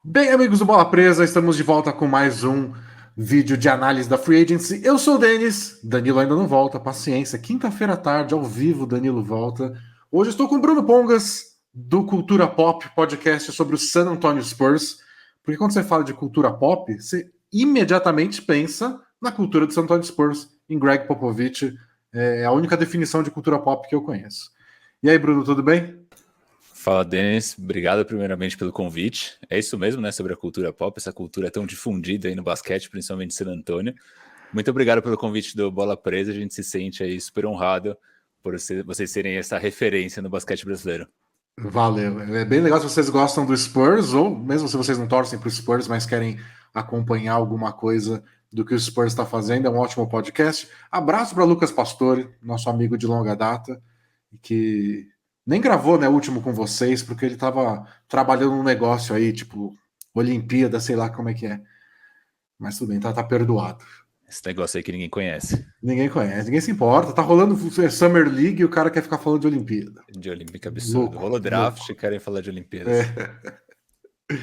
Bem, amigos do Bola Presa, estamos de volta com mais um vídeo de análise da Free Agency. Eu sou o Denis, Danilo ainda não volta, paciência. Quinta-feira à tarde, ao vivo, Danilo volta. Hoje eu estou com o Bruno Pongas, do Cultura Pop, podcast sobre o San Antonio Spurs. Porque quando você fala de cultura pop, você imediatamente pensa na cultura do San Antonio Spurs, em Greg Popovich. É a única definição de cultura pop que eu conheço. E aí, Bruno, tudo bem? Fala, Denis. Obrigado primeiramente pelo convite. É isso mesmo, né? Sobre a cultura pop, essa cultura é tão difundida aí no basquete, principalmente em San Antônio. Muito obrigado pelo convite do Bola Presa. A gente se sente aí super honrado por vocês serem essa referência no basquete brasileiro. Valeu. É bem legal se vocês gostam do Spurs, ou mesmo se vocês não torcem para o Spurs, mas querem acompanhar alguma coisa do que o Spurs está fazendo. É um ótimo podcast. Abraço para Lucas Pastore, nosso amigo de longa data, que nem gravou, né, o último com vocês, porque ele estava trabalhando num negócio aí, tipo Olimpíada, sei lá como é que é. Mas tudo bem, tá perdoado. Esse negócio aí que ninguém conhece. Ninguém conhece, ninguém se importa. Tá rolando Summer League e o cara quer ficar falando de Olimpíada. De Olímpica absurdo. Louco, Rolou draft louco. e querem falar de Olimpíadas. É.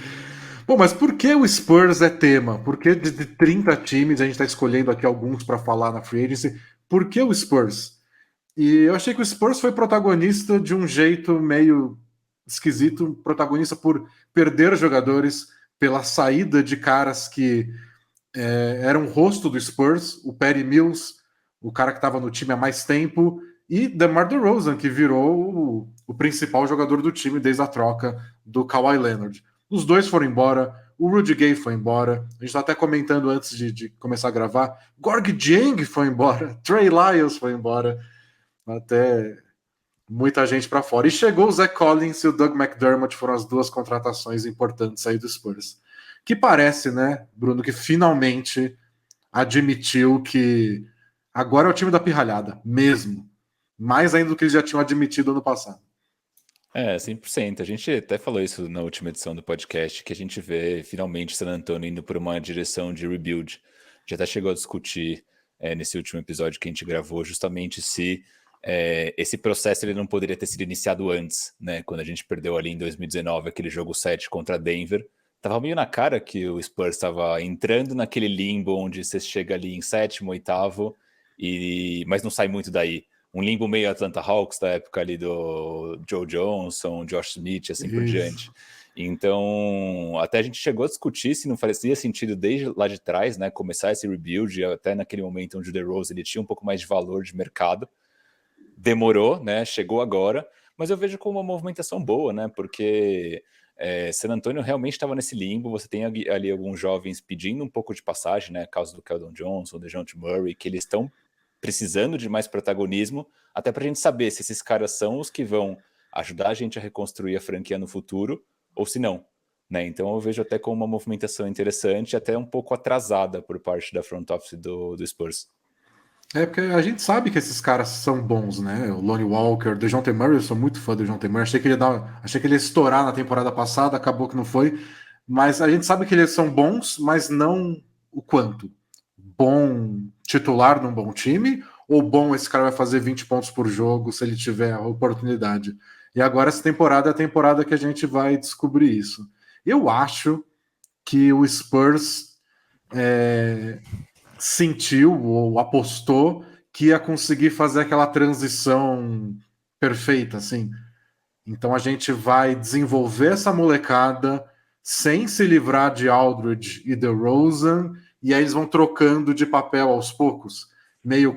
Bom, mas por que o Spurs é tema? Por que de 30 times, a gente está escolhendo aqui alguns para falar na Free Agency, por que o Spurs? E eu achei que o Spurs foi protagonista de um jeito meio esquisito, protagonista por perder jogadores, pela saída de caras que eram o rosto do Spurs, o Patty Mills, o cara que estava no time há mais tempo, e DeMar DeRozan, que virou o principal jogador do time desde a troca do Kawhi Leonard. Os dois foram embora, o Rudy Gay foi embora, a gente está até comentando antes de começar a gravar, Gorg Jang foi embora, Trey Lyles foi embora, até muita gente para fora. E chegou o Zach Collins e o Doug McDermott, foram as duas contratações importantes aí do Spurs. Que parece, né, Bruno, que finalmente admitiu que agora é o time da pirralhada, mesmo. Mais ainda do que eles já tinham admitido ano passado. 100%. A gente até falou isso na última edição do podcast, que a gente vê finalmente San Antonio indo por uma direção de rebuild. Já até chegou a discutir nesse último episódio que a gente gravou, justamente se esse processo ele não poderia ter sido iniciado antes, né? Quando a gente perdeu ali em 2019 aquele jogo 7 contra Denver. Tava meio na cara que o Spurs estava entrando naquele limbo onde você chega ali em sétimo, oitavo, mas não sai muito daí. Um limbo meio Atlanta Hawks da época ali do Joe Johnson, Josh Smith, assim por Isso. diante. Então, até a gente chegou a discutir se não fazia sentido desde lá de trás, né, começar esse rebuild, até naquele momento onde o DeRozan ele tinha um pouco mais de valor de mercado. Demorou, né, chegou agora, mas eu vejo como uma movimentação boa, né, porque San Antonio realmente estava nesse limbo, você tem ali alguns jovens pedindo um pouco de passagem, né, caso do Keldon Johnson, do DeJounte Murray, que eles estão precisando de mais protagonismo, até para a gente saber se esses caras são os que vão ajudar a gente a reconstruir a franquia no futuro ou se não. Né? Então eu vejo até como uma movimentação interessante, até um pouco atrasada por parte da front office do Spurs. É porque a gente sabe que esses caras são bons, né? O Lonnie Walker, o DeJounte Murray, eu sou muito fã do DeJounte Murray. Achei que ele ia estourar na temporada passada, acabou que não foi. Mas a gente sabe que eles são bons, mas não o quanto. Bom titular num bom time, ou bom esse cara vai fazer 20 pontos por jogo se ele tiver a oportunidade. E agora essa temporada é a temporada que a gente vai descobrir isso. Eu acho que o Spurs sentiu ou apostou que ia conseguir fazer aquela transição perfeita, assim. Então a gente vai desenvolver essa molecada sem se livrar de Aldridge e DeRozan, e aí eles vão trocando de papel aos poucos, meio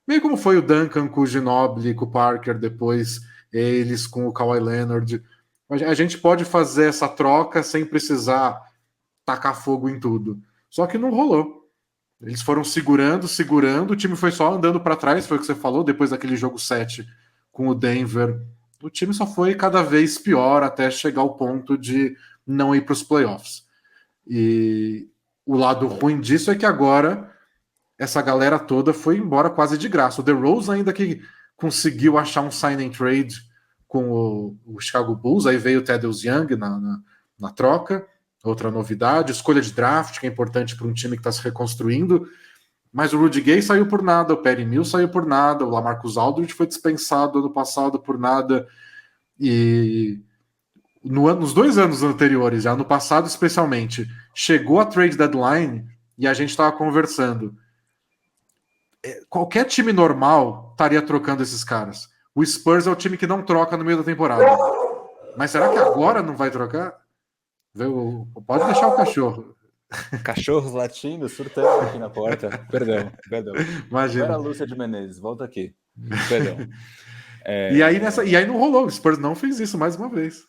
meio como foi o Duncan com o Ginobili, com o Parker, depois eles com o Kawhi Leonard. A gente pode fazer essa troca sem precisar tacar fogo em tudo. Só que não rolou. Eles foram segurando, segurando, o time foi só andando para trás, foi o que você falou, depois daquele jogo 7 com o Denver. O time só foi cada vez pior até chegar ao ponto de não ir para os playoffs. E o lado ruim disso é que agora essa galera toda foi embora quase de graça. O DeRozan ainda que conseguiu achar um sign and trade com o Chicago Bulls, aí veio o Thaddeus Young na troca, outra novidade, escolha de draft, que é importante para um time que está se reconstruindo, mas o Rudy Gay saiu por nada, o Perry Mills saiu por nada, o Lamarcus Aldridge foi dispensado ano passado por nada, e nos 2 anos anteriores, já no passado especialmente, chegou a trade deadline e a gente estava conversando. Qualquer time normal estaria trocando esses caras. O Spurs é o time que não troca no meio da temporada. Mas será que agora não vai trocar? Pode deixar o cachorro. Cachorros latindo, surtando aqui na porta. Perdão. Imagina. Vera Lúcia de Menezes, volta aqui. Perdão. E aí não rolou. O Spurs não fez isso mais uma vez.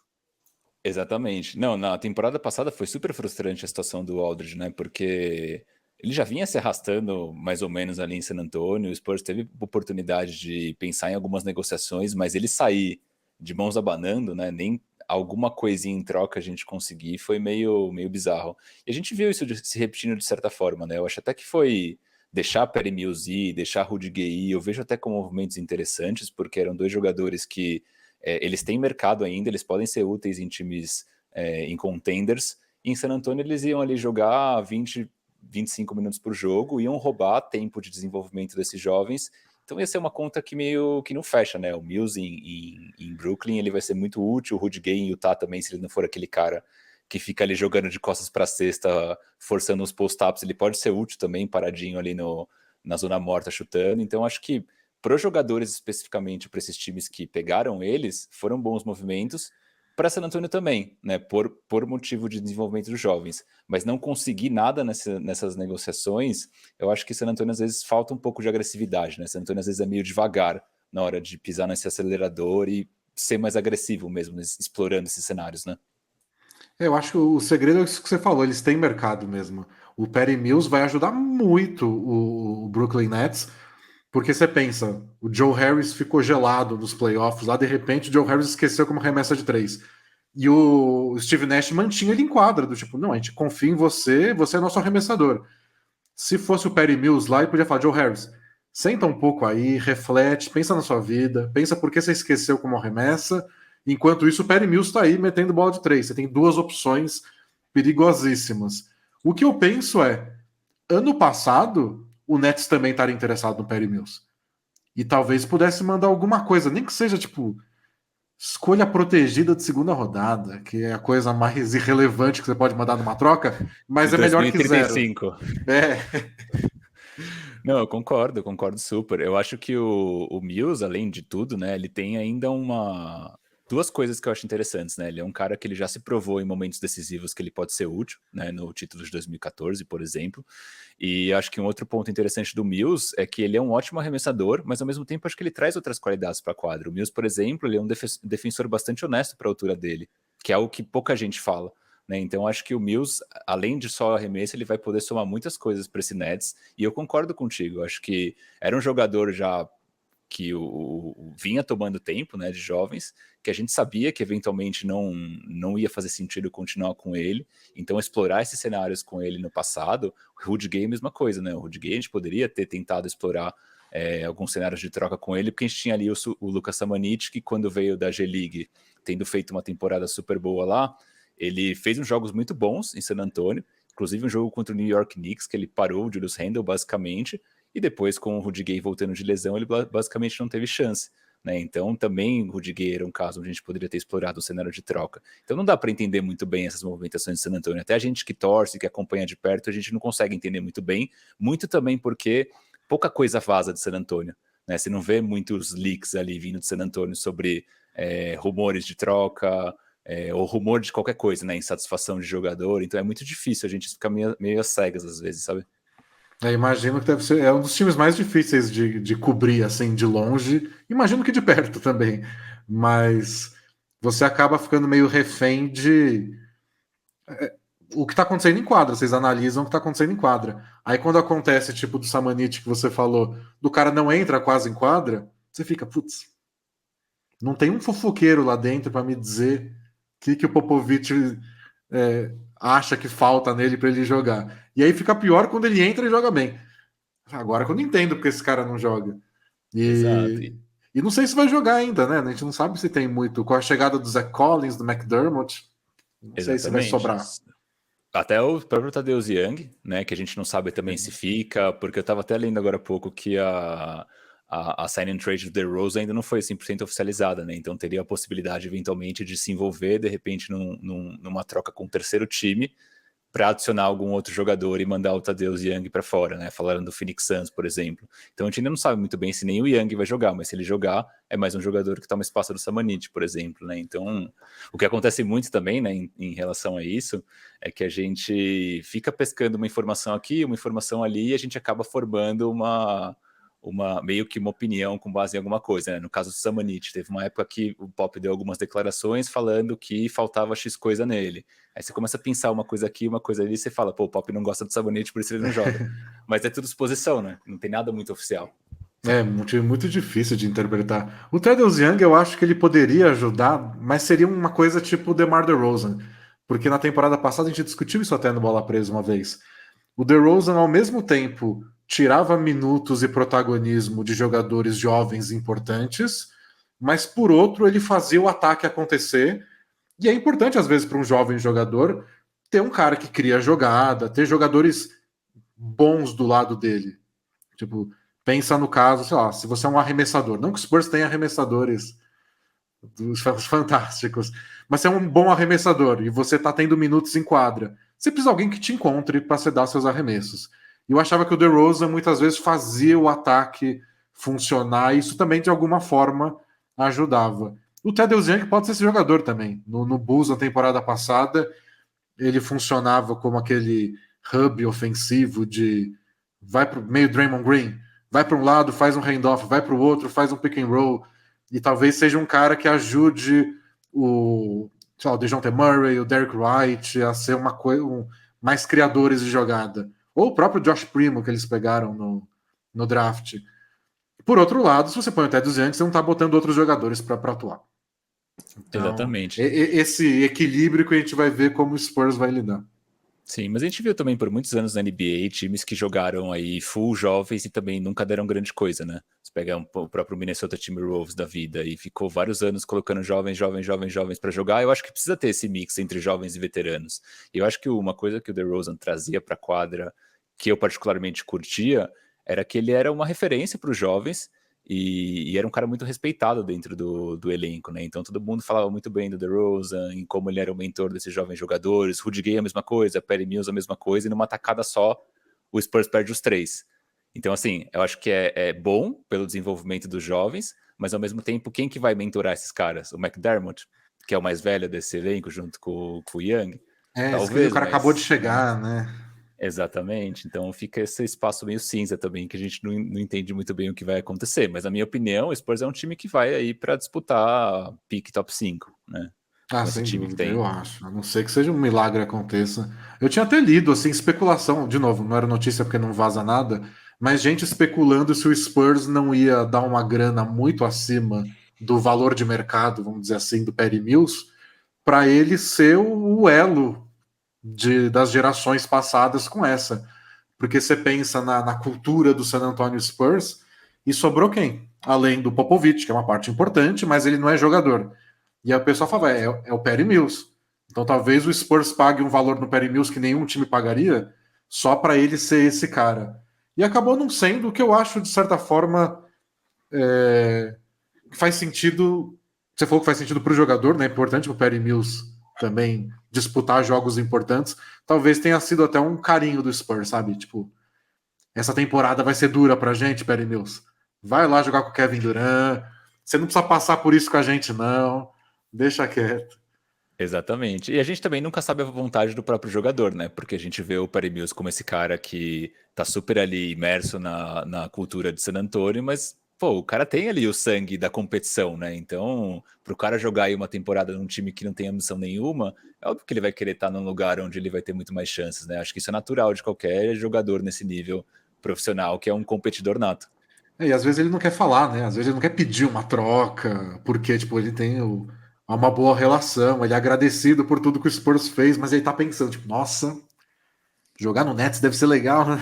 Exatamente. Não, na temporada passada foi super frustrante a situação do Aldridge, né? Porque ele já vinha se arrastando mais ou menos ali em San Antonio. O Spurs teve oportunidade de pensar em algumas negociações, mas ele sair de mãos abanando, né? Nem alguma coisinha em troca a gente conseguir foi meio bizarro. E a gente viu isso se repetindo de certa forma, né? Eu acho até que foi deixar Perry Mills ir, deixar Rudy Gay ir. Eu vejo até como movimentos interessantes, porque eram dois jogadores que eles têm mercado ainda, eles podem ser úteis em times, em contenders. E em San Antonio eles iam ali jogar 20, 25 minutos por jogo, iam roubar tempo de desenvolvimento desses jovens. Então ia ser uma conta que meio que não fecha, né? O Mills em Brooklyn ele vai ser muito útil, o Rudy Gay em Utah também, se ele não for aquele cara que fica ali jogando de costas para a cesta, forçando os post-ups, ele pode ser útil também, paradinho ali na zona morta, chutando. Então acho que para os jogadores especificamente, para esses times que pegaram eles, foram bons movimentos. Para San Antonio também, né? Por motivo de desenvolvimento dos jovens. Mas não conseguir nada nessas negociações, eu acho que San Antonio às vezes falta um pouco de agressividade, né? San Antonio às vezes é meio devagar na hora de pisar nesse acelerador e ser mais agressivo mesmo, explorando esses cenários, né? Eu acho que o segredo é isso que você falou, eles têm mercado mesmo. O Perry Mills vai ajudar muito o Brooklyn Nets, porque você pensa, o Joe Harris ficou gelado nos playoffs, lá de repente o Joe Harris esqueceu como remessa de três. E o Steve Nash mantinha ele em quadra, do tipo, não, a gente confia em você, você é nosso arremessador. Se fosse o Perry Mills lá, ele podia falar, Joe Harris, senta um pouco aí, reflete, pensa na sua vida, pensa por que você esqueceu como arremessa. Enquanto isso, o Perry Mills está aí metendo bola de três. Você tem duas opções perigosíssimas. O que eu penso é, ano passado, o Nets também estaria interessado no Perry Mills. E talvez pudesse mandar alguma coisa, nem que seja tipo escolha protegida de segunda rodada, que é a coisa mais irrelevante que você pode mandar numa troca, mas De é melhor que zero. 2035. É, Não, eu concordo super. Eu acho que o Mills, além de tudo, né, ele tem ainda duas coisas que eu acho interessantes, né? Ele é um cara que ele já se provou em momentos decisivos que ele pode ser útil, né? No título de 2014, por exemplo. E acho que um outro ponto interessante do Mills é que ele é um ótimo arremessador, mas ao mesmo tempo acho que ele traz outras qualidades para a quadra. O Mills, por exemplo, ele é um defensor bastante honesto para a altura dele, que é algo que pouca gente fala. Né? Então acho que o Mills, além de só arremesso, ele vai poder somar muitas coisas para esse Nets. E eu concordo contigo. Acho que era um jogador já que vinha tomando tempo, né, de jovens, que a gente sabia que eventualmente não ia fazer sentido continuar com ele, então explorar esses cenários com ele no passado, o Rudy Gay, mesma coisa, né, o Rudy Gay a gente poderia ter tentado explorar alguns cenários de troca com ele, porque a gente tinha ali o Lucas Samanit, que quando veio da G-League, tendo feito uma temporada super boa lá, ele fez uns jogos muito bons em San Antonio, inclusive um jogo contra o New York Knicks, que ele parou o Julius Randle, basicamente, e depois, com o Rudy Gay voltando de lesão, ele basicamente não teve chance. Né? Então, também o Rudy Gay era um caso onde a gente poderia ter explorado o cenário de troca. Então, não dá para entender muito bem essas movimentações de San Antonio. Até a gente que torce, que acompanha de perto, a gente não consegue entender muito bem. Muito também porque pouca coisa vaza de San Antonio. Né? Você não vê muitos leaks ali vindo de San Antonio sobre rumores de troca, ou rumor de qualquer coisa, né? Insatisfação de jogador. Então, é muito difícil a gente ficar meio às cegas às vezes, sabe? imagino que deve ser um dos times mais difíceis de cobrir assim de longe. Imagino que de perto também, mas você acaba ficando meio refém de o que está acontecendo em quadra. Vocês analisam o que está acontecendo em quadra. Aí quando acontece tipo do Samanit que você falou, do cara não entra quase em quadra, você fica, putz, não tem um fofoqueiro lá dentro para me dizer que o Popovich acha que falta nele para ele jogar. E aí fica pior quando ele entra e joga bem. Agora que eu não entendo porque esse cara não joga. Exato. E não sei se vai jogar ainda, né? A gente não sabe se tem muito. Com a chegada do Zach Collins, do McDermott, não sei se vai Exatamente. sobrar. Até o próprio Tadeusz Young, né, que a gente não sabe também se fica, porque eu estava até lendo agora há pouco que a sign and trade do DeRozan ainda não foi 100% oficializada, né? Então teria a possibilidade, eventualmente, de se envolver, de repente, numa troca com o terceiro time, para adicionar algum outro jogador e mandar o Tadeusz Young para fora, né? Falaram do Phoenix Suns, por exemplo. Então a gente ainda não sabe muito bem se nem o Young vai jogar, mas se ele jogar, é mais um jogador que toma espaço do Samanit, por exemplo, né? Então, o que acontece muito também, né, em relação a isso, é que a gente fica pescando uma informação aqui, uma informação ali, e a gente acaba formando meio que uma opinião com base em alguma coisa, né? No caso do Samanit, teve uma época que o Pop deu algumas declarações falando que faltava X coisa nele. Aí você começa a pensar uma coisa aqui, uma coisa ali, e você fala, pô, o Pop não gosta do Samanit, por isso ele não joga. Mas é tudo suposição, né? Não tem nada muito oficial. É um time muito difícil de interpretar. O Tadeusz Young, eu acho que ele poderia ajudar, mas seria uma coisa tipo o DeMar DeRozan, porque na temporada passada a gente discutiu isso até no Bola Presa uma vez. O DeRozan, ao mesmo tempo, tirava minutos e protagonismo de jogadores jovens importantes, mas por outro ele fazia o ataque acontecer. E é importante às vezes para um jovem jogador ter um cara que cria jogada, ter jogadores bons do lado dele. Tipo, pensa no caso, sei lá, se você é um arremessador, não que o Spurs tenha arremessadores dos fantásticos, mas você é um bom arremessador e você está tendo minutos em quadra, você precisa de alguém que te encontre para você dar seus arremessos. E eu achava que o DeRozan muitas vezes fazia o ataque funcionar e isso também de alguma forma ajudava. O Tadeusz Young pode ser esse jogador também. No Bulls na temporada passada, ele funcionava como aquele hub ofensivo de vai para o meio Draymond Green, vai para um lado, faz um handoff, vai para o outro, faz um pick and roll, e talvez seja um cara que ajude o DeJounte Murray, o Derrick White a ser mais criadores de jogada. Ou o próprio Josh Primo que eles pegaram no draft. Por outro lado, se você põe o Ted Young, você não está botando outros jogadores para atuar. Então, Exatamente. esse equilíbrio que a gente vai ver como o Spurs vai lidar. Sim, mas a gente viu também por muitos anos na NBA times que jogaram aí full jovens e também nunca deram grande coisa, né? Você pega o próprio Minnesota Timberwolves da vida e ficou vários anos colocando jovens para jogar. Eu acho que precisa ter esse mix entre jovens e veteranos. E eu acho que uma coisa que o DeRozan trazia para a quadra, que eu particularmente curtia, era que ele era uma referência para os jovens e era um cara muito respeitado dentro do elenco, né? Então todo mundo falava muito bem do DeRozan, em como ele era o mentor desses jovens jogadores. Rudy Gay a mesma coisa, Patty Mills a mesma coisa, e numa tacada só o Spurs perde os três. Então assim, eu acho que é bom pelo desenvolvimento dos jovens, mas ao mesmo tempo quem que vai mentorar esses caras? O McDermott, que é o mais velho desse elenco, junto com o Young? Talvez, o cara acabou de chegar, né? Exatamente, então fica esse espaço meio cinza também, que a gente não entende muito bem o que vai acontecer, mas na minha opinião, o Spurs é um time que vai aí para disputar pique top 5, né? Com esse Sem time que dúvida, tem. eu acho. A não ser que seja um milagre aconteça. Eu tinha até lido, assim, especulação, de novo, não era notícia porque não vaza nada, mas gente especulando se o Spurs não ia dar uma grana muito acima do valor de mercado, vamos dizer assim, do Patty Mills, para ele ser o elo das gerações passadas com essa. Porque você pensa na cultura do San Antonio Spurs e sobrou quem? Além do Popovich, que é uma parte importante, mas ele não é jogador. E aí o pessoal fala, é o Patty Mills. Então talvez o Spurs pague um valor no Patty Mills que nenhum time pagaria só para ele ser esse cara. E acabou não sendo o que eu acho, de certa forma, que faz sentido. Você falou que faz sentido para o jogador, né? É importante para o Patty Mills também disputar jogos importantes. Talvez tenha sido até um carinho do Spurs, sabe? Tipo, essa temporada vai ser dura pra gente, Patty Mills. Vai lá jogar com o Kevin Durant. Você não precisa passar por isso com a gente, não. Deixa quieto. Exatamente. E a gente também nunca sabe a vontade do próprio jogador, né? Porque a gente vê o Patty Mills como esse cara que tá super ali imerso na cultura de San Antonio, mas, pô, o cara tem ali o sangue da competição, né? Então, pro cara jogar aí uma temporada num time que não tem ambição nenhuma, é óbvio que ele vai querer estar num lugar onde ele vai ter muito mais chances, né? Acho que isso é natural de qualquer jogador nesse nível profissional, que é um competidor nato. E às vezes ele não quer falar, né? Às vezes ele não quer pedir uma troca, porque, tipo, ele tem uma boa relação, ele é agradecido por tudo que o Spurs fez, mas ele tá pensando, tipo, nossa, jogar no Nets deve ser legal, né?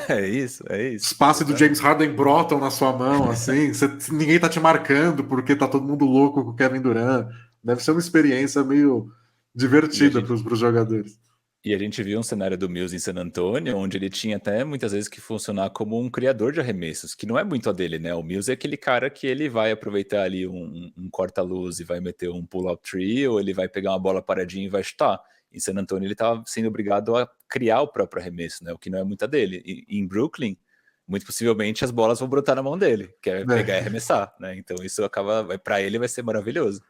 É isso, é isso. Espaço do James Harden brotam na sua mão, assim, ninguém tá te marcando porque tá todo mundo louco com o Kevin Durant. Deve ser uma experiência meio E a divertida gente pros jogadores. E a gente viu um cenário do Mills em San Antonio, onde ele tinha até muitas vezes que funcionar como um criador de arremessos, que não é muito a dele, né? O Mills é aquele cara que ele vai aproveitar ali um corta-luz e vai meter um pull-up tree, ou ele vai pegar uma bola paradinha e vai chutar. Em San Antonio ele estava sendo obrigado a criar o próprio arremesso, né? O que não é muito a dele. E em Brooklyn, muito possivelmente as bolas vão brotar na mão dele, que é pegar e arremessar, né? Então isso acaba, para ele vai ser maravilhoso.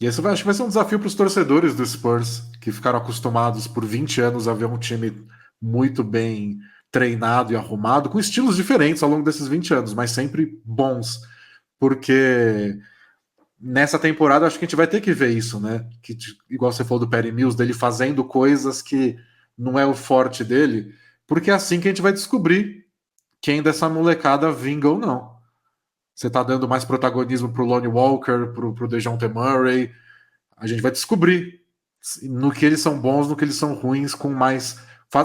E esse acho que vai ser um desafio para os torcedores do Spurs, que ficaram acostumados por 20 anos a ver um time muito bem treinado e arrumado, com estilos diferentes ao longo desses 20 anos, mas sempre bons. Porque nessa temporada acho que a gente vai ter que ver isso, né? Que, igual você falou do Perry Mills, dele fazendo coisas que não é o forte dele, porque é assim que a gente vai descobrir quem dessa molecada vinga ou não. Você tá dando mais protagonismo pro Lonnie Walker, pro DeJounte Murray. A gente vai descobrir no que eles são bons, no que eles são ruins, com mais.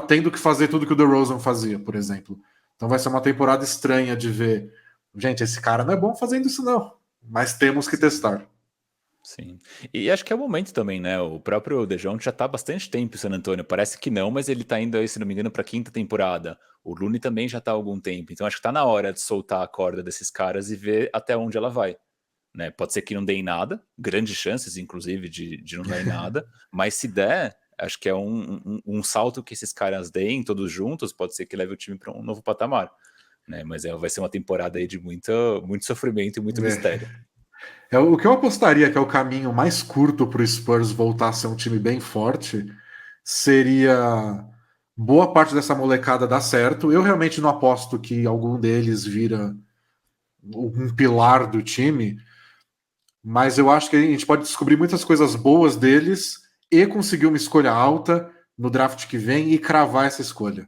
Tendo que fazer tudo que o DeRozan fazia, por exemplo. Então vai ser uma temporada estranha de ver. Gente, esse cara não é bom fazendo isso, não. Mas temos que testar. Sim. E acho que é o momento também, né? O próprio DeJounte já tá há bastante tempo em San Antonio. Parece que não, mas ele tá indo aí, se não me engano, pra quinta temporada. O Looney também já tá há algum tempo. Então acho que tá na hora de soltar a corda desses caras e ver até onde ela vai. Né? Pode ser que não dê em nada, grandes chances, inclusive, de não dar em nada, mas se der, acho que é um salto que esses caras deem todos juntos, pode ser que leve o time para um novo patamar. Né? Mas vai ser uma temporada aí de muito sofrimento e muito mistério. O que eu apostaria que é o caminho mais curto para o Spurs voltar a ser um time bem forte seria boa parte dessa molecada dar certo. Eu realmente não aposto que algum deles vira um pilar do time, mas eu acho que a gente pode descobrir muitas coisas boas deles e conseguir uma escolha alta no draft que vem e cravar essa escolha.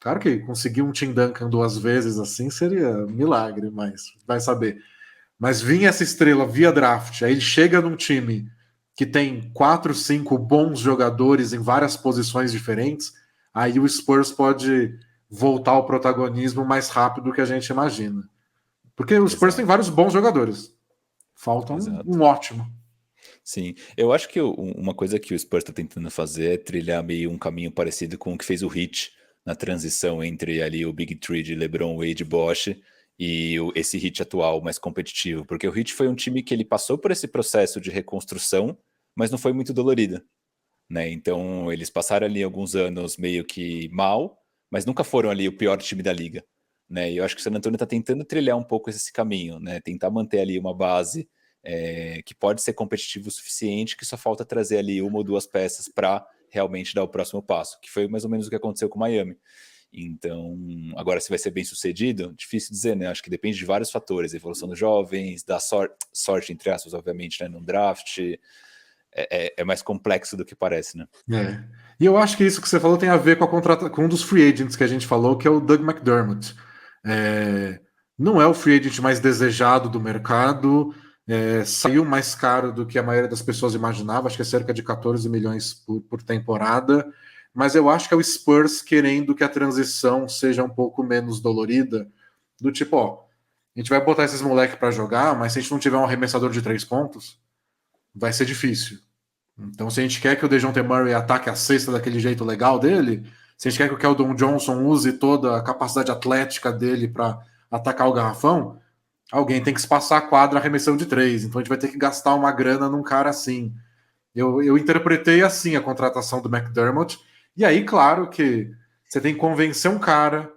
Claro que conseguir um Tim Duncan 2 vezes assim seria milagre, mas vai saber. Mas vinha essa estrela via draft, aí ele chega num time que tem 4, 5 bons jogadores em várias posições diferentes, aí o Spurs pode voltar ao protagonismo mais rápido do que a gente imagina. Porque o Spurs tem Exato, vários bons jogadores. Falta um exato. ótimo. Sim, eu acho que uma coisa que o Spurs está tentando fazer é trilhar meio um caminho parecido com o que fez o Heat na transição entre ali o Big Three de LeBron, Wade e Bosh e esse Heat atual mais competitivo, porque o Heat foi um time que ele passou por esse processo de reconstrução, mas não foi muito dolorido, né? Então eles passaram ali alguns anos meio que mal, mas nunca foram ali o pior time da liga, né? E eu acho que o San Antonio está tentando trilhar um pouco esse caminho, né? Tentar manter ali uma base que pode ser competitivo o suficiente, que só falta trazer ali uma ou duas peças para realmente dar o próximo passo, que foi mais ou menos o que aconteceu com o Miami. Então, agora se vai ser bem sucedido, difícil dizer, né? Acho que depende de vários fatores, evolução dos jovens, da sorte entre aspas, obviamente, né? No draft, é mais complexo do que parece, né? É. E eu acho que isso que você falou tem a ver com, com um dos free agents que a gente falou, que é o Doug McDermott. Não é o free agent mais desejado do mercado, saiu mais caro do que a maioria das pessoas imaginava, acho que é cerca de 14 milhões por temporada, mas eu acho que é o Spurs querendo que a transição seja um pouco menos dolorida, do tipo, ó, a gente vai botar esses moleques para jogar, mas se a gente não tiver um arremessador de 3 pontos, vai ser difícil. Então, se a gente quer que o DeJounte Murray ataque a cesta daquele jeito legal dele, se a gente quer que o Keldon Johnson use toda a capacidade atlética dele para atacar o garrafão, alguém tem que espaçar a quadra arremessando de 3. Então, a gente vai ter que gastar uma grana num cara assim. Eu interpretei assim a contratação do McDermott. E aí, claro que você tem que convencer um cara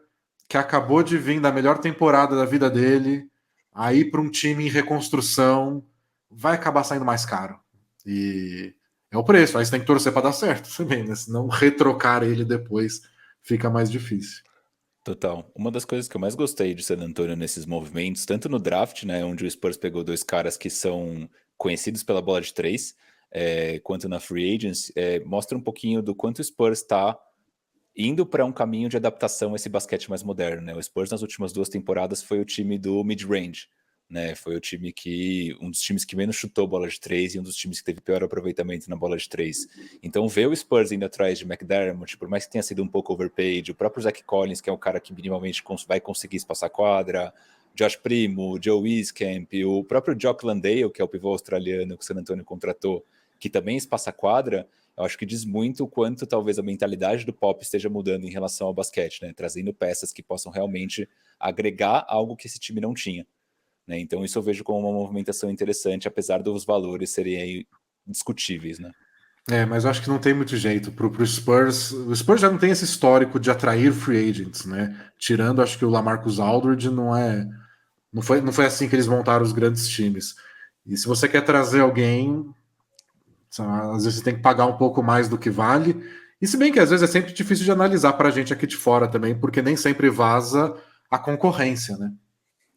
que acabou de vir da melhor temporada da vida dele, aí para um time em reconstrução, vai acabar saindo mais caro. E é o preço, aí você tem que torcer para dar certo também, né? Senão retrocar ele depois fica mais difícil. Total. Uma das coisas que eu mais gostei de San Antonio nesses movimentos, tanto no draft, né, onde o Spurs pegou dois caras que são conhecidos pela bola de três, quanto na free agents, mostra um pouquinho do quanto o Spurs está indo para um caminho de adaptação a esse basquete mais moderno, né? O Spurs nas últimas 2 temporadas foi o time do mid-range, né? Foi um dos times que menos chutou bola de três e um dos times que teve pior aproveitamento na bola de três. Então ver o Spurs indo atrás de McDermott, por mais que tenha sido um pouco overpaid, o próprio Zach Collins, que é um cara que minimamente vai conseguir espaçar a quadra, Josh Primo, Joe Wieskamp, o próprio Jock Landale, que é o pivô australiano que o San Antonio contratou, que também espaça a quadra, eu acho que diz muito o quanto talvez a mentalidade do Pop esteja mudando em relação ao basquete, né? Trazendo peças que possam realmente agregar algo que esse time não tinha, né? Então isso eu vejo como uma movimentação interessante, apesar dos valores serem aí discutíveis, né? Mas eu acho que não tem muito jeito. Pro Spurs, o Spurs já não tem esse histórico de atrair free agents, né? Tirando, acho que o LaMarcus Aldridge não foi assim que eles montaram os grandes times. E se você quer trazer alguém, às vezes você tem que pagar um pouco mais do que vale. E se bem que às vezes é sempre difícil de analisar para a gente aqui de fora também, porque nem sempre vaza a concorrência, né?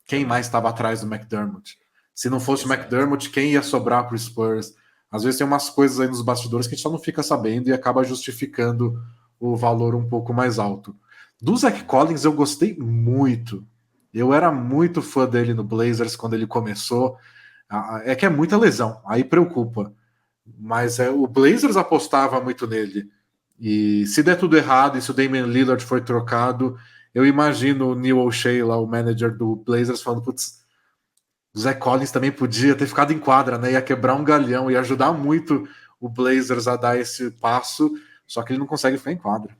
Quem Também. mais estava atrás do McDermott? Se não fosse o Exato. McDermott, quem ia sobrar para o Spurs? Às vezes tem umas coisas aí nos bastidores que a gente só não fica sabendo e acaba justificando o valor um pouco mais alto. Do Zach Collins eu gostei muito. Eu era muito fã dele no Blazers quando ele começou. É que é muita lesão, aí preocupa. Mas o Blazers apostava muito nele. E se der tudo errado e se o Damian Lillard for trocado, eu imagino o Neil O'Shea, lá, o manager do Blazers, falando: putz, o Zach Collins também podia ter ficado em quadra, né? Ia quebrar um galhão, ia ajudar muito o Blazers a dar esse passo, só que ele não consegue ficar em quadra.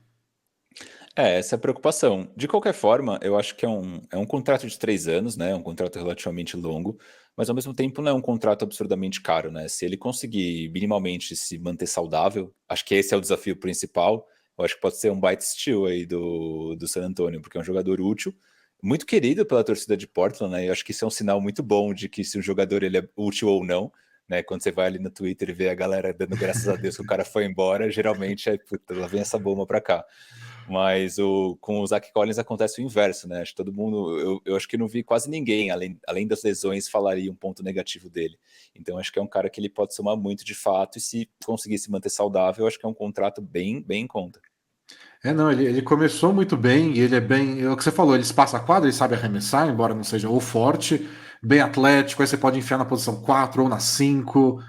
Essa é a preocupação. De qualquer forma, eu acho que é um contrato de 3 anos, né? É um contrato relativamente longo, mas ao mesmo tempo não é um contrato absurdamente caro, né? Se ele conseguir minimamente se manter saudável, acho que esse é o desafio principal. Eu acho que pode ser um baita steal aí do San Antonio, porque é um jogador útil, muito querido pela torcida de Portland, né? Eu acho que isso é um sinal muito bom de que se um jogador ele é útil ou não, né? Quando você vai ali no Twitter e vê a galera dando graças a Deus que o cara foi embora, geralmente é, puta, lá vem essa bomba pra cá. Mas com o Zach Collins acontece o inverso, né? Acho que todo mundo, eu acho que não vi quase ninguém, além das lesões, falaria um ponto negativo dele. Então acho que é um cara que ele pode somar muito de fato, e se conseguir se manter saudável, acho que é um contrato bem, bem em conta. Não, ele começou muito bem e ele é bem. É o que você falou, ele espaça a quadra, ele sabe arremessar, embora não seja ou forte, bem atlético, aí você pode enfiar na posição 4 ou na 5.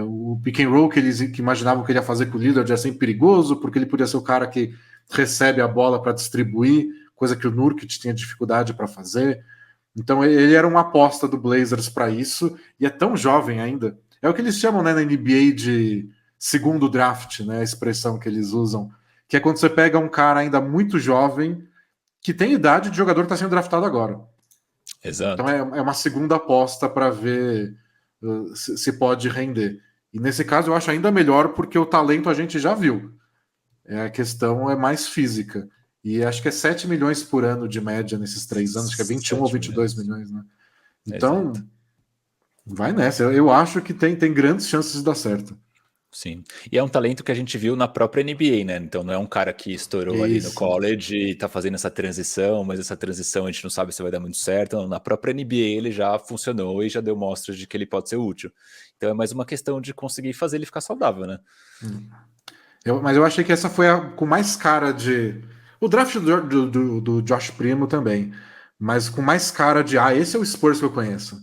O pick and roll que eles que imaginavam que ele ia fazer com o Lillard era sempre perigoso, porque ele podia ser o cara que recebe a bola para distribuir, coisa que o Nurkic tinha dificuldade para fazer. Então ele era uma aposta do Blazers para isso, e é tão jovem ainda. É o que eles chamam, né, na NBA de segundo draft, né, a expressão que eles usam, que é quando você pega um cara ainda muito jovem que tem idade de jogador que está sendo draftado agora. Então Exato. é uma segunda aposta para ver se pode render. E nesse caso eu acho ainda melhor porque o talento a gente já viu. A questão é mais física. E acho que é 7 milhões por ano de média nesses 3 anos, acho que é 21 ou 7 22 milhões. milhões, né? Exato. Então, vai nessa. Eu acho que tem grandes chances de dar certo. Sim. E é um talento que a gente viu na própria NBA, né? Então não é um cara que estourou ali no Isso. college e tá fazendo essa transição, mas essa transição a gente não sabe se vai dar muito certo. Não, na própria NBA ele já funcionou e já deu mostras de que ele pode ser útil. Então é mais uma questão de conseguir fazer ele ficar saudável, né? Mas eu achei que essa foi a com mais cara de. O draft do Josh Primo também. Mas com mais cara de. Esse é o Spurs que eu conheço.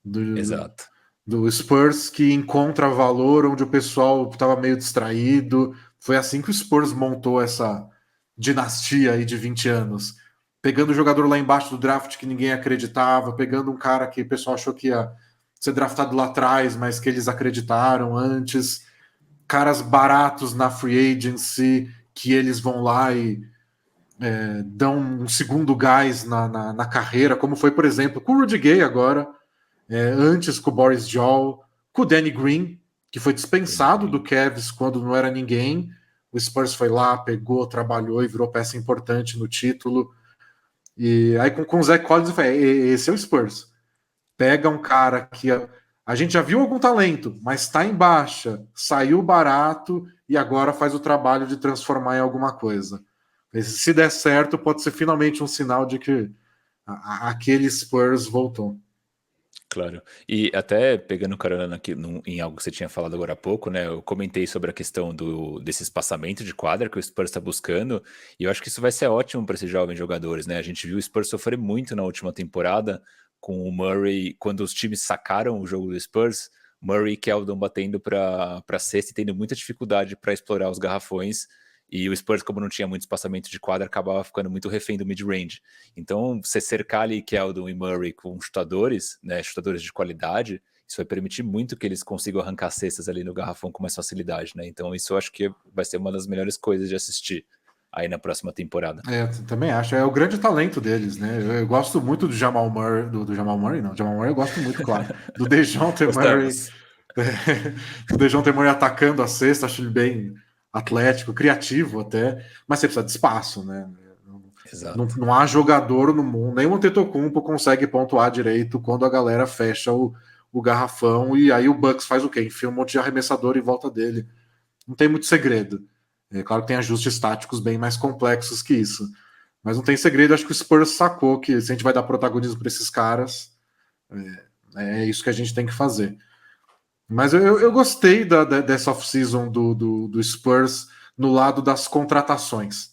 Do, Exato. do Spurs que encontra valor onde o pessoal estava meio distraído. Foi assim que o Spurs montou essa dinastia aí de 20 anos. Pegando o jogador lá embaixo do draft que ninguém acreditava, pegando um cara que o pessoal achou que ia ser draftado lá atrás, mas que eles acreditaram antes. Caras baratos na free agency que eles vão lá e dão um segundo gás na carreira, como foi, por exemplo, com o Rudy Gay agora, antes com o Boris Joel, com o Danny Green, que foi dispensado do Cavs quando não era ninguém. O Spurs foi lá, pegou, trabalhou e virou peça importante no título. E aí com o Zach Collins, eu falei, esse é o Spurs. Pega um cara que a gente já viu algum talento, mas está em baixa, saiu barato e agora faz o trabalho de transformar em alguma coisa. Se der certo, pode ser finalmente um sinal de que aquele Spurs voltou. Claro. E até pegando carona aqui em algo que você tinha falado agora há pouco, né? Eu comentei sobre a questão desse espaçamento de quadra que o Spurs está buscando, e eu acho que isso vai ser ótimo para esses jovens jogadores, né? A gente viu o Spurs sofrer muito na última temporada com o Murray, quando os times sacaram o jogo do Spurs, Murray e Keldon batendo para cesta e tendo muita dificuldade para explorar os garrafões. E o Spurs, como não tinha muito espaçamento de quadra, acabava ficando muito refém do mid-range. Então, você cercar ali Keldon e Murray com chutadores, né, chutadores de qualidade, Isso vai permitir muito que eles consigam arrancar cestas ali no garrafão com mais facilidade, né? Então isso eu acho que vai ser uma das melhores coisas de assistir aí na próxima temporada. Também acho. É o grande talento deles, né? Eu gosto muito do Jamal Murray, do Jamal Murray, não. Jamal Murray eu gosto muito, claro. Do DeJounte Murray. Gostamos. Do DeJounte Murray atacando a cesta, acho ele bem atlético, criativo até. Mas você precisa de espaço, né? Não, Exato. não há jogador no mundo, nem o Antetokounmpo consegue pontuar direito quando a galera fecha o garrafão e aí o Bucks faz o quê? Enfia um monte de arremessador em volta dele. Não tem muito segredo. É claro que tem ajustes táticos bem mais complexos que isso. Mas não tem segredo. Acho que o Spurs sacou que se a gente vai dar protagonismo para esses caras, é isso que a gente tem que fazer. Mas eu gostei dessa off-season do Spurs no lado das contratações.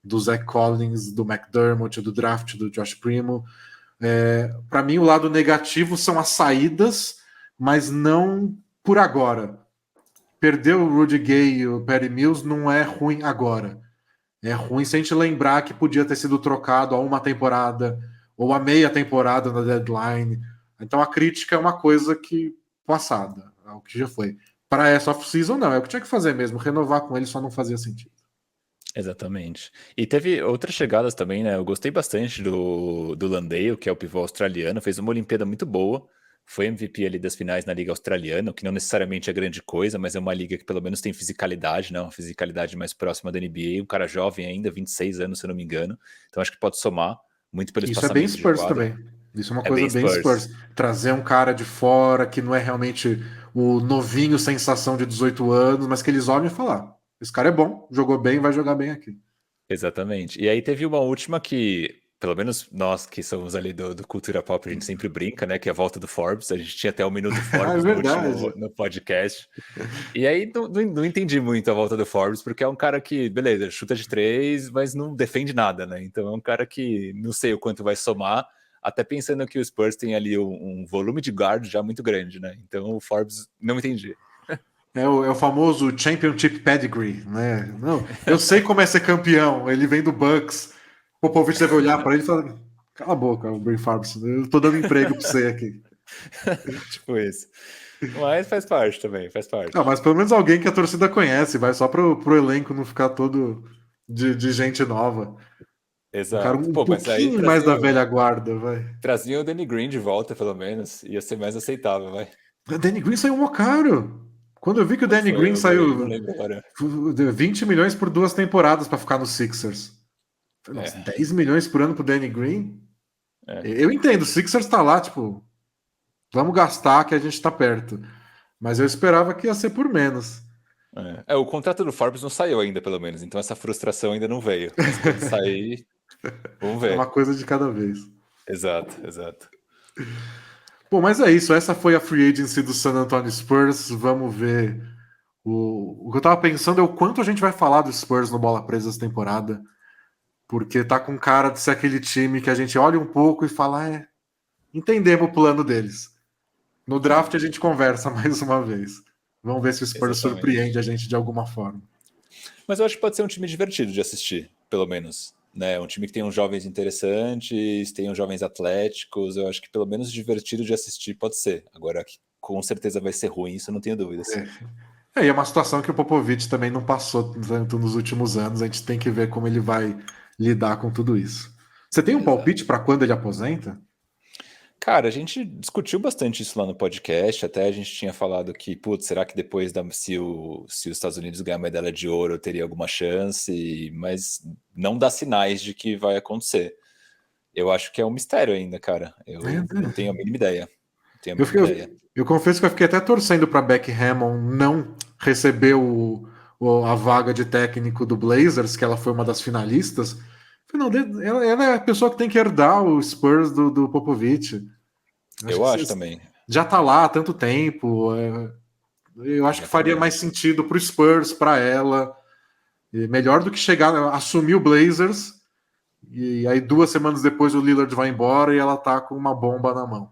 Do Zach Collins, do McDermott, do draft do Josh Primo. Para mim, o lado negativo são as saídas, mas não por agora. Perder o Rudy Gay e o Patty Mills não é ruim agora. É ruim se a gente lembrar que podia ter sido trocado a uma temporada ou a meia temporada na deadline. Então a crítica é uma coisa que passada, é o que já foi. Para essa off-season, não. É o que tinha que fazer mesmo. Renovar com ele só não fazia sentido. Exatamente. E teve outras chegadas também, né? Eu gostei bastante do Landale, que é o pivô australiano, fez uma Olimpíada muito boa, foi MVP ali das finais na Liga Australiana, o que não necessariamente é grande coisa, mas é uma liga que pelo menos tem fisicalidade, né? Uma fisicalidade mais próxima da NBA, um cara jovem ainda, 26 anos, se eu não me engano. Então acho que pode somar muito pelo Isso é bem espaçamento de Spurs quadra. também. Isso é uma É coisa bem bem Spurs. Spurs. Trazer um cara de fora que não é realmente o novinho sensação de 18 anos, mas que eles olham e falam: "Ah, esse cara é bom, jogou bem, vai jogar bem aqui." Exatamente. E aí teve uma última que, pelo menos nós que somos ali do Cultura Pop, a gente sempre brinca, né? Que é a volta do Forbes. A gente tinha até o Minuto Ah, é Forbes no último verdade. no podcast. E aí não entendi muito a volta do Forbes, porque é um cara que, beleza, chuta de três, mas não defende nada, né? Então é um cara que não sei o quanto vai somar, até pensando que o Spurs tem ali um volume de guard já muito grande, né? Então o Forbes não entendi. É o famoso Championship Pedigree, né? Não, eu sei como é ser campeão. Ele vem do Bucks. Popovich deve olhar para ele e falar: "Cala a boca, o Bryn Forbes. Eu tô dando emprego para você aqui." Tipo isso. Mas faz parte também, faz Ah, parte. mas pelo menos alguém que a torcida conhece, vai só pro elenco não ficar todo de gente nova. Um cara Exato. um Pô, mas aí pouquinho mais da velha guarda, vai. traziam o Danny Green de volta, pelo menos. Ia ser mais aceitável, vai. O Danny Green saiu mó caro. Quando eu vi que o Quanto Danny foi Green o Green? Não saiu lembro agora. 20 milhões por 2 temporadas para ficar no Sixers. Falei, nossa, É, 10 milhões por ano pro Danny Green? é, Eu entendo, o Sixers tá lá, tipo, vamos gastar que a gente tá perto. Mas eu esperava que ia ser por menos. o contrato do Forbes não saiu ainda, pelo menos. Então essa frustração ainda não veio. Mas quando sair, vamos É uma ver. coisa de cada vez. Exato, exato. Bom, mas é isso. Essa foi a free agency do San Antonio Spurs. Vamos ver. O que eu tava pensando é o quanto a gente vai falar do Spurs no Bola Presa essa temporada. Porque tá com cara de ser aquele time que a gente olha um pouco e fala, entendemos o plano deles. No draft a gente conversa mais uma vez. Vamos ver se o Spurs surpreende Exatamente. a gente de alguma forma. Mas eu acho que pode ser um time divertido de assistir, pelo menos. Né? Um time que tem uns jovens interessantes, tem uns jovens atléticos. Eu acho que pelo menos divertido de assistir pode ser. Agora, com certeza vai ser ruim, isso eu não tenho dúvidas. E é uma situação que o Popovich também não passou tanto nos últimos anos. A gente tem que ver como ele vai lidar com tudo isso. Você tem um Exato. palpite para quando ele aposenta? Cara, a gente discutiu bastante isso lá no podcast, até a gente tinha falado que, putz, será que depois se os Estados Unidos ganhar a medalha de ouro teria alguma chance, mas não dá sinais de que vai acontecer. Eu acho que é um mistério ainda, cara. Eu não tenho a mínima ideia. Não tenho a Eu, mínima fiquei- ideia. eu confesso que eu fiquei até torcendo para Beck Hammond não receber a vaga de técnico do Blazers, que ela foi uma das finalistas. Falei, não, ela é a pessoa que tem que herdar o Spurs do Popovich. Acho Eu que acho também. já tá lá há tanto tempo. Eu acho que Eu faria também mais acho. sentido para o Spurs, para ela. Melhor do que chegar, assumir o Blazers e aí 2 semanas depois o Lillard vai embora e ela tá com uma bomba na mão.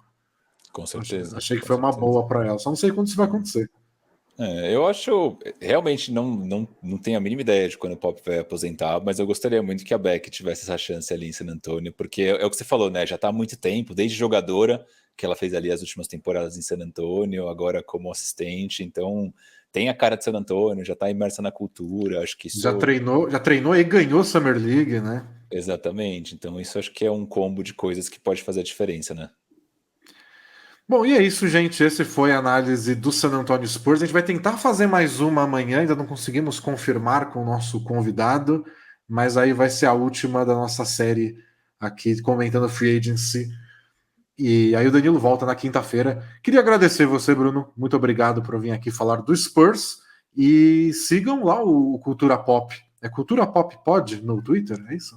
Com Achei, certeza, achei que com foi uma certeza. boa para ela. Só não sei quando isso vai acontecer. Eu acho, realmente não tenho a mínima ideia de quando o Pop vai aposentar, mas eu gostaria muito que a Beck tivesse essa chance ali em San Antonio, porque é o que você falou, né? Já tá há muito tempo, desde jogadora, que ela fez ali as últimas temporadas em San Antonio, agora como assistente, então tem a cara de San Antonio, já está imersa na cultura, acho que isso... Já treinou e ganhou Summer League, né? Exatamente, então isso acho que é um combo de coisas que pode fazer a diferença, né? Bom, e é isso, gente. Esse foi a análise do San Antonio Spurs. A gente vai tentar fazer mais uma amanhã, ainda não conseguimos confirmar com o nosso convidado, mas aí vai ser a última da nossa série aqui comentando Free Agency. E aí o Danilo volta na quinta-feira. Queria agradecer você, Bruno. Muito obrigado por vir aqui falar do Spurs. E sigam lá o Cultura Pop. É Cultura Pop Pod no Twitter, é isso?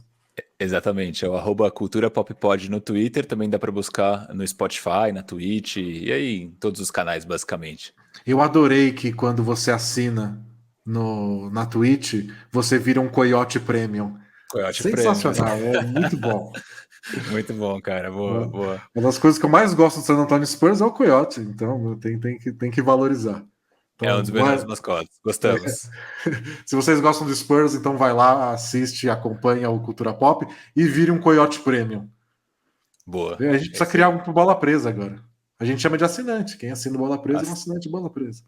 Exatamente, é o arroba Cultura Pop Pod no Twitter, também dá para buscar no Spotify, na Twitch, e aí em todos os canais, basicamente. Eu adorei que quando você assina na Twitch, você vira um Coyote Premium. Coyote Prêmio. Sensacional, é muito bom. Muito bom, cara, boa, boa. Uma das coisas que eu mais gosto do San Antonio Spurs é o Coyote, então tem que valorizar. É um Então, dos melhores mascotes, gostamos. se vocês gostam do Spurs, então vai lá, assiste, acompanha o Cultura Pop e vire um Coyote Premium. Boa. A gente precisa criar um pro Bola Presa agora. A gente chama de assinante. Quem assina o Bola Presa é um assinante de Bola Presa.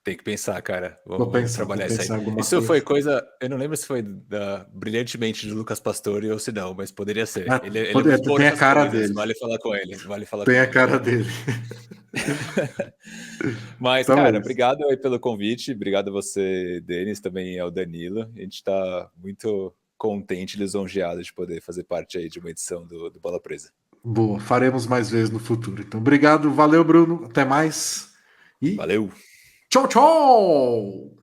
Tem que pensar, cara. Vou Vamos pensar trabalhar isso aí. alguma Isso coisa. foi coisa. Eu não lembro se foi brilhantemente de Lucas Pastore ou se não, mas poderia ser. Ele tem a cara coisas, dele. vale falar com ele. Vale falar Tem com a ele. cara dele. Mas, Então cara, é isso. obrigado aí pelo convite. Obrigado a você, Denis, também ao Danilo. A gente está muito contente e lisonjeado de poder fazer parte aí de uma edição do Bola Presa. Boa, faremos mais vezes no futuro. Então, obrigado, valeu, Bruno. Até mais. E Valeu! tchau, tchau!